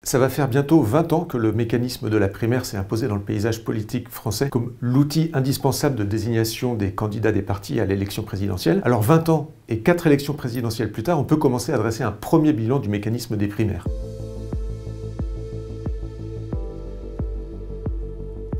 Ça va faire bientôt 20 ans que le mécanisme de la primaire s'est imposé dans le paysage politique français comme l'outil indispensable de désignation des candidats des partis à l'élection présidentielle. Alors 20 ans et 4 élections présidentielles plus tard, on peut commencer à dresser un premier bilan du mécanisme des primaires.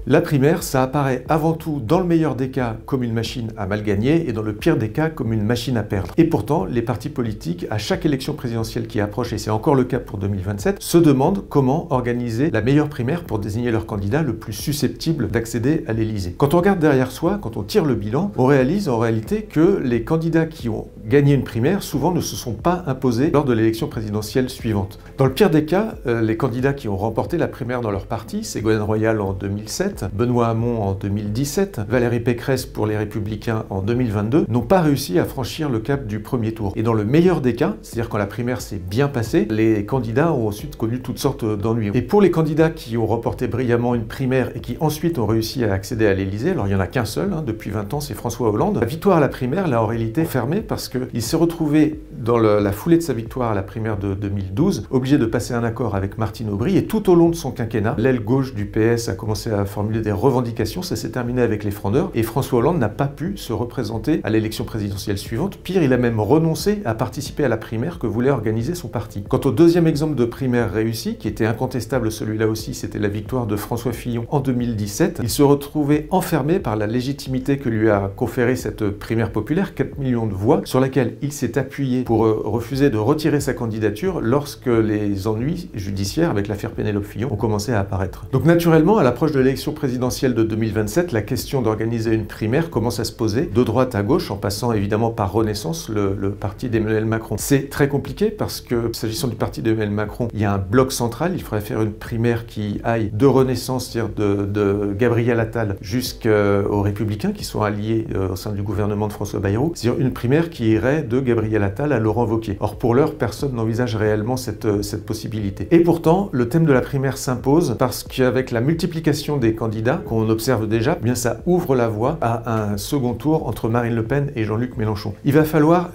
La primaire, ça apparaît avant tout, dans le meilleur des cas, comme une machine à mal gagner et dans le pire des cas, comme une machine à perdre. Et pourtant, les partis politiques, à chaque élection présidentielle qui approche, et c'est encore le cas pour 2027, se demandent comment organiser la meilleure primaire pour désigner leur candidat le plus susceptible d'accéder à l'Élysée. Quand on regarde derrière soi, quand on tire le bilan, on réalise en réalité que les candidats qui ont gagné une primaire, souvent ne se sont pas imposés lors de l'élection présidentielle suivante. Dans le pire des cas, les candidats qui ont remporté la primaire dans leur parti, Ségolène Royal en 2007, Benoît Hamon en 2017, Valérie Pécresse pour les Républicains en 2022, n'ont pas réussi à franchir le cap du premier tour. Et dans le meilleur des cas, c'est-à-dire quand la primaire s'est bien passée, les candidats ont ensuite connu toutes sortes d'ennuis. Et pour les candidats qui ont remporté brillamment une primaire et qui ensuite ont réussi à accéder à l'Élysée, alors il n'y en a qu'un seul, depuis 20 ans, c'est François Hollande. La victoire à la primaire l'a en réalité fermée parce qu'il s'est retrouvé dans la foulée de sa victoire à la primaire de 2012, obligé de passer un accord avec Martine Aubry, et tout au long de son quinquennat, l'aile gauche du PS a commencé à formuler des revendications, ça s'est terminé avec les frondeurs, et François Hollande n'a pas pu se représenter à l'élection présidentielle suivante. Pire, il a même renoncé à participer à la primaire que voulait organiser son parti. Quant au deuxième exemple de primaire réussi, qui était incontestable celui-là aussi, c'était la victoire de François Fillon en 2017, il se retrouvait enfermé par la légitimité que lui a conférée cette primaire populaire, 4 millions de voix, sur laquelle il s'est appuyé pour refuser de retirer sa candidature lorsque les ennuis judiciaires avec l'affaire Pénélope Fillon ont commencé à apparaître. Donc naturellement, à l'approche de l'élection présidentielle de 2027, la question d'organiser une primaire commence à se poser de droite à gauche, en passant évidemment par Renaissance, le parti d'Emmanuel Macron. C'est très compliqué parce que, s'agissant du parti d'Emmanuel Macron, il y a un bloc central, il faudrait faire une primaire qui aille de Renaissance, c'est-à-dire de Gabriel Attal jusqu'aux Républicains qui sont alliés au sein du gouvernement de François Bayrou, c'est-à-dire une primaire qui irait de Gabriel Attal à Laurent Wauquiez. Or pour l'heure, personne n'envisage réellement cette possibilité. Et pourtant, le thème de la primaire s'impose parce qu'avec la multiplication des candidats qu'on observe déjà, eh bien ça ouvre la voie à un second tour entre Marine Le Pen et Jean-Luc Mélenchon. Il va falloir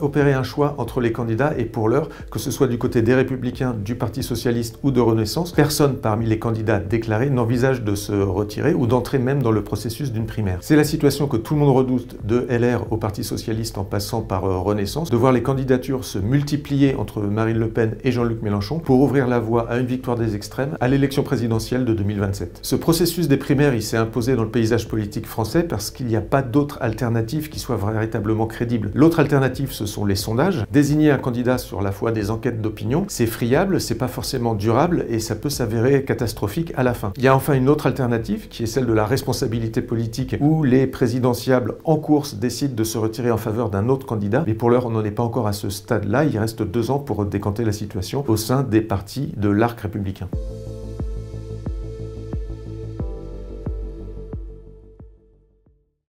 opérer un choix entre les candidats, et pour l'heure, que ce soit du côté des Républicains, du Parti Socialiste ou de Renaissance, personne parmi les candidats déclarés n'envisage de se retirer ou d'entrer même dans le processus d'une primaire. C'est la situation que tout le monde redoute, de LR au Parti Socialiste en passant par Renaissance, de voir les candidatures se multiplier entre Marine Le Pen et Jean-Luc Mélenchon pour ouvrir la voie à une victoire des extrêmes à l'élection présidentielle de 2027. Ce processus des primaires, il s'est imposé dans le paysage politique français parce qu'il n'y a pas d'autre alternative qui soit véritablement crédible. L'autre alternative, ce sont les sondages. Désigner un candidat sur la foi des enquêtes d'opinion, c'est friable, c'est pas forcément durable et ça peut s'avérer catastrophique à la fin. Il y a enfin une autre alternative qui est celle de la responsabilité politique où les présidentiables en course décident de se retirer en faveur d'un autre candidat. Mais pour l'heure, on n'en est pas encore à ce stade-là. Il reste 2 ans pour décanter la situation au sein des partis de l'arc républicain.